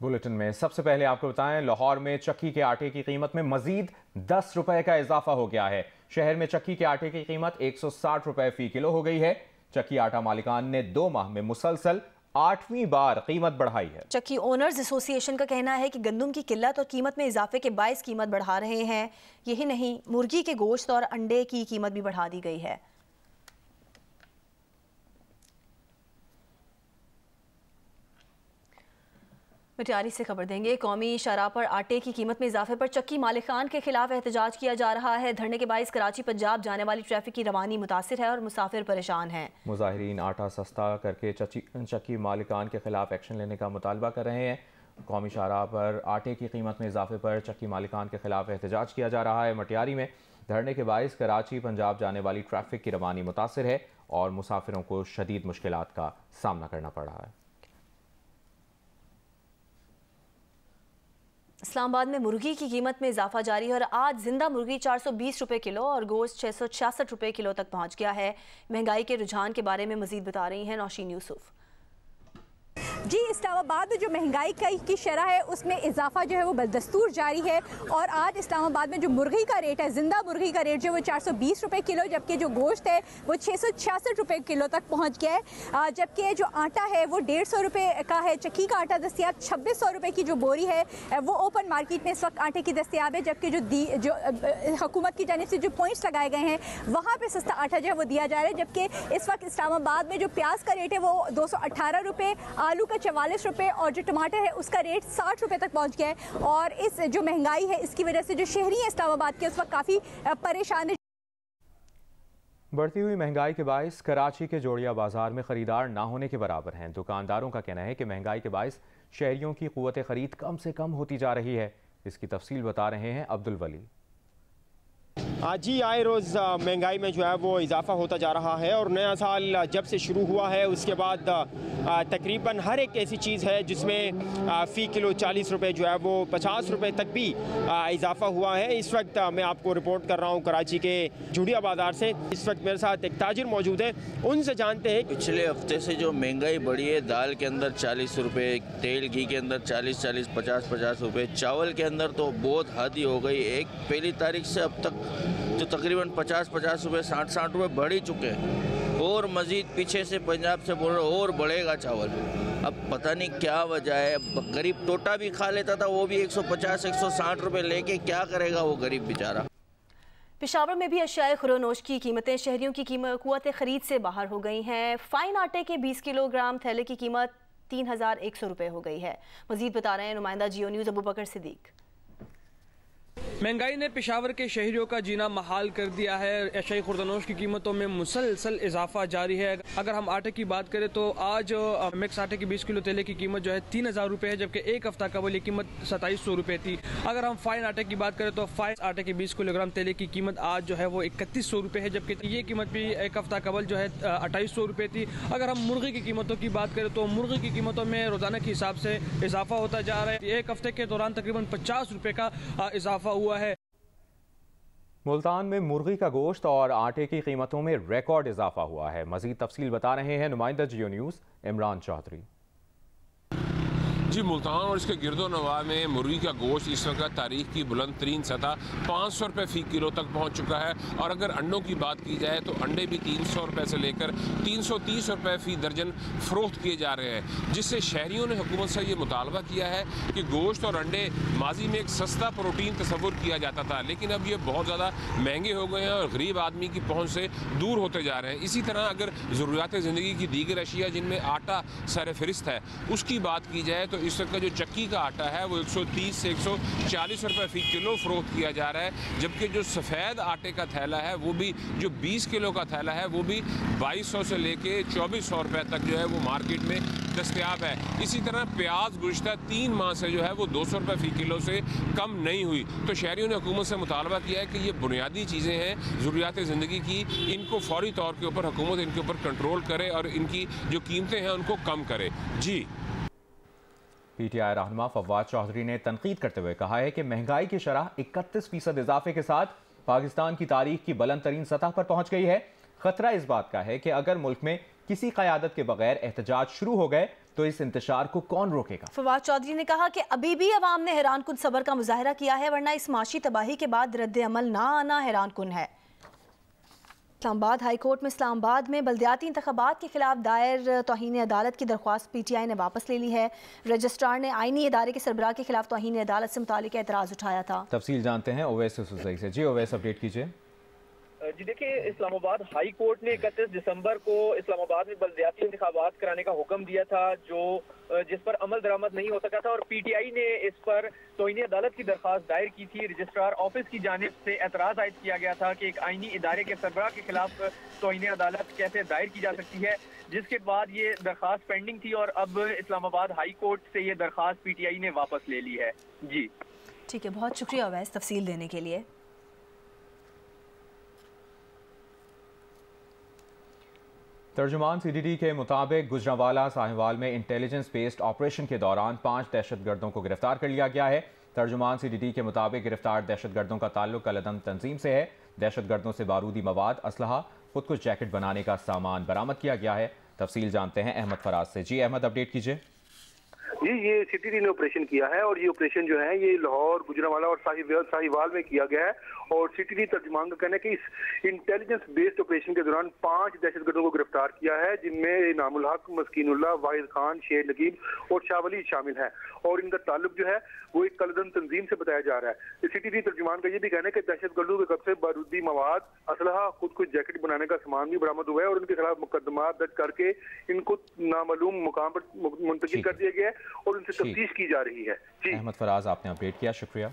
Bulletin में सबसे पहले आपको बताएं, लाहौर में चक्की के आटे की कीमत में मजीद 10 रुपए का इजाफा हो गया है। शहर में चक्की के आटे की कीमत 160 रुपए फी किलो हो गई है। चक्की आटा मालिकान ने 2 माह में मुसलसल 8वीं बार कीमत बढ़ाई है। चक्की ओनर्स एसोसिएशन का कहना है कि गंदम की किल्लत और कीमत में इजाफे के बायस कीमत बढ़ा रहे हैं। यही नहीं, मुर्गी के गोश्त और अंडे की कीमत भी बढ़ा दी गई है। मटियारी से खबर देंगे। कौमी शरह पर आटे की कीमत में इजाफे पर चक्की मालिकान के खिलाफ एहतजाज किया जा रहा है। धरने के बायस कराची पंजाब जाने वाली ट्रैफिक की रवानी मुतासिर है और मुसाफिर परेशान हैं। मुजाहिरीन आटा सस्ता करके चक्की मालिकान के खिलाफ एक्शन लेने का मुतालबा कर रहे हैं। कौमी शरह पर आटे की कीमत में इजाफे पर चक्की मालिकान के खिलाफ एहतजाज किया जा रहा है। मटियारी में धरने के बायस कराची पंजाब जाने वाली ट्रैफिक की रवानी मुतासिर है और मुसाफिरों को शदीद मुश्किलात का सामना करना पड़ रहा है। इस्लामाबाद में मुर्गी की कीमत में इजाफा जारी है और आज जिंदा मुर्गी 420 रुपए किलो और गोश्त 666 रुपए किलो तक पहुंच गया है। महंगाई के रुझान के बारे में मजीद बता रही हैं नौशीन यूसुफ। जी, इस्लामाबाद में जो महंगाई की शरह है उसमें इजाफा जो है वो बदस्तूर जारी है और आज इस्लामाबाद में जो मुर्गी का रेट है, जिंदा मुर्गी का रेट जो वो 420 रुपए किलो, जबकि जो गोश्त है वो 666 रुपए किलो तक पहुंच गया है। जबकि जो आटा है वो 150 रुपये का है। चक्की का आटा दस्तियाब 2600 रुपये की जो बोरी है वो ओपन मार्केट में इस वक्त आटे की दस्तियाब है। जबकि जो हुकूमत की जानिब से जो पॉइंट्स लगाए गए हैं वहाँ पर सस्ता आटा जो है वो दिया जा रहा है। जबकि इस वक्त इस्लामाबाद में जो प्याज का रेट है वो 218 रुपये, आलू का 44 रुपये और जो टमाटर है उसका रेट 60 रुपये तक पहुंच गया है। और इस जो महंगाई है इसकी वजह से जो शहरी है इस्लामाबाद के उस वक्त काफ़ी परेशान है। बढ़ती हुई महंगाई के बायस कराची के जोड़िया बाजार में खरीदार ना होने के बराबर हैं। दुकानदारों का कहना है कि महंगाई के बायस शहरियों की कुव्वत खरीद कम से कम होती जा रही है। इसकी तफसील बता रहे हैं अब्दुल वली। जी, आए रोज़ महंगाई में जो है वो इजाफा होता जा रहा है और नया साल जब से शुरू हुआ है उसके बाद तकरीबन हर एक ऐसी चीज़ है जिसमें फ़ी किलो 40 रुपये जो है वो 50 रुपये तक भी इजाफा हुआ है। इस वक्त मैं आपको रिपोर्ट कर रहा हूँ कराची के जुड़िया बाज़ार से। इस वक्त मेरे साथ एक ताजिर मौजूद है, उनसे जानते हैं। पिछले हफ्ते से जो महंगाई बढ़ी है, दाल के अंदर 40 रुपये, तेल घी के अंदर 40, 50 रुपये, चावल के अंदर तो बहुत हद ही हो गई। पहली तारीख से अब तक जो तकरीबन 50 रुपये, 60 रुपये बढ़ ही चुके हैं और मज़ीद पीछे से पंजाब से बोल रहे और बढ़ेगा चावल। अब पता नहीं क्या वजह है। गरीब टोटा भी खा लेता था, वो भी 150, 160 रुपये लेके क्या करेगा वो गरीब बेचारा। पेशावर में भी अशियाए खुरोनोश की कीमतें शहरियों की कुव्वत खरीद से बाहर हो गई हैं। फाइन आटे के 20 किलोग्राम थैले की कीमत 3100 रुपये हो गई है। मज़ीद बता रहे हैं नुमाइंदा जियो न्यूज़ अबू बकर सिद्दीक। महंगाई ने पेशावर के शहरियों का जीना महाल कर दिया है। अशियाई खुर्दनोश की कीमतों में मुसलसल इजाफा जारी है। अगर हम आटे की बात करें तो आज मिक्स आटे की 20 किलो तेले की कीमत जो है 3000 रुपये है, जबकि एक हफ्ता कबल ये कीमत 2700 रुपये थी। अगर हम फाइन आटे की बात करें तो फाइन आटे की 20 किलोग्राम तेले की कीमत आज जो है वो 3100 रुपये है, जबकि ये कीमत भी एक हफ्ता कबल जो है 2800 रुपये थी। अगर हम मुर्गी की कीमतों की बात करें तो मुर्गी की कीमतों में रोजाना के हिसाब से इजाफा होता जा रहा है। एक हफ्ते के दौरान तकरीबन 50 रुपये का इजाफा हुआ है। मुल्तान में मुर्गी का गोश्त और आटे की कीमतों में रिकॉर्ड इजाफा हुआ है। मजीद तफसील बता रहे हैं नुमाइंदा जियो न्यूज़ इमरान चौधरी। जी, मुल्तान और इसके गिरदो नवाह में मुर्गी का गोश्त इस वक्त तारीख की बुलंद तरीन सतह 500 रुपये फ़ी किलो तक पहुँच चुका है। और अगर अंडों की बात की जाए तो अंडे भी 300 रुपये से लेकर 330 रुपये फ़ी दर्जन फ़रोख्त किए जा रहे हैं, जिससे शहरियों ने हुकूमत से ये मुतालबा किया है कि गोश्त और अंडे माजी में एक सस्ता प्रोटीन तस्वुर किया जाता था, लेकिन अब ये बहुत ज़्यादा महंगे हो गए हैं और गरीब आदमी की पहुँच से दूर होते जा रहे हैं। इसी तरह अगर ज़रूरियात ज़िंदगी की दीगर अशिया जिनमें आटा सर फहरिस्त है उसकी बात की जाए तो इस वक्त का जो चक्की का आटा है वो 130 से 140 रुपये फ़ी किलो फ़रोख्त किया जा रहा है, जबकि जो सफ़ेद आटे का थैला है वो भी जो 20 किलो का थैला है वो भी 2200 से लेके 2400 रुपये तक जो है वो मार्केट में दस्तयाब है। इसी तरह प्याज गुज़श्ता 3 माह से जो है वो 200 रुपये फ़ी किलो से कम नहीं हुई। तो शहरियों ने हुकूमत से मुतालबा किया है कि ये बुनियादी चीज़ें हैं ज़रूरियात ज़िंदगी की, इनको फौरी तौर के ऊपर हुकूमत इनके ऊपर कंट्रोल करे और इनकी जो कीमतें हैं उनको कम करे। जी, पीटीआई रहनुमा फवाद चौधरी ने तनकीद करते हुए कहा है कि महंगाई की शरह 31% इजाफे के साथ पाकिस्तान की तारीख की बुलंद तरीन सतह पर पहुंच गई है। खतरा इस बात का है कि अगर मुल्क में किसी क़यादत के बगैर एहतजाज शुरू हो गए तो इस इंतशार को कौन रोकेगा? फवाद चौधरी ने कहा कि अभी भी अवाम ने हैरान कुन सब्र का मुजाहरा किया है, वरना इस माशी तबाही के बाद रद्द अमल ना आना हैरान कुन है। इस्लामाबाद हाई कोर्ट में इस्लामाबाद में बल्दियाती इंतखाबात के खिलाफ दायर तौहीन अदालत की दरख्वास्त PTI ने वापस ले ली है। रजिस्ट्रार ने आईनी इदारे के सरबराह के खिलाफ तौहीन अदालत से मुतालिक एतराज़ उठाया था। तफसील जानते हैं ओवैस से। जी ओवैस, अपडेट कीजिए। जी देखिए, इस्लामाबाद हाई कोर्ट ने 31 दिसंबर को इस्लामाबाद में बल्दियाती इंतखाबात कराने का हुक्म दिया था, जिस पर अमल दरामद नहीं हो सका था, और PTI ने इस पर तौहीन अदालत की दरख्वास्त दायर की थी। रजिस्ट्रार ऑफिस की जानिब से एतराज़ आयद किया गया था कि एक आईनी इदारे के सरबराह के खिलाफ तौहीन अदालत कैसे दायर की जा सकती है, जिसके बाद ये दरख्वास्त पेंडिंग थी और अब इस्लामाबाद हाई कोर्ट से ये दरख्वास्त PTI ने वापस ले ली है। जी ठीक है, बहुत शुक्रिया ओवैस तफसील देने के लिए। तर्जुमान CDD के मुताबिक गुजरांवाला साहिवाल में इंटेलिजेंस बेस्ड ऑपरेशन के दौरान 5 दहशतगर्दों को गिरफ्तार कर लिया गया है। तर्जुमान CDD के मुताबिक गिरफ्तार दहशतगर्दों का ताल्लुक अलअदम तंजीम से है। दहशतगर्दों से बारूदी मवाद, असलहा, खुद कुछ जैकेट बनाने का सामान बरामद किया गया है। तफसील जानते हैं अहमद फराज से। जी अहमद, अपडेट कीजिए। जी, ये CDD ने ऑपरेशन किया है और ये ऑपरेशन जो है ये लाहौर, गुजरांवाला और साहिवाल में किया गया है। और CDD तर्जुमान का कहना है कि इस इंटेलिजेंस बेस्ड ऑपरेशन के दौरान 5 दहशतगर्दों को गिरफ्तार किया है, जिनमें इनामुल हक, मस्कीनुल्लाह, वाहिद खान, शेर नकीब और शाह वली शामिल है। और इनका ताल्लुक जो है वो एक कलदन तंजीम से बताया जा रहा है। CDD तर्जुमान का ये भी कहना है कि दहशतगर्दों के कब्जे बारूदी मवाद, असलहा, खुद कुछ जैकेट बनाने का सामान भी बरामद हुआ है और उनके खिलाफ मुकदमा दर्ज करके इनको नामालूम मुकाम पर मुंतकिल कर दिया गया है और उनसे तफ्तीश की जा रही है। जी अहमद फराज, आपने अपडेट किया, शुक्रिया।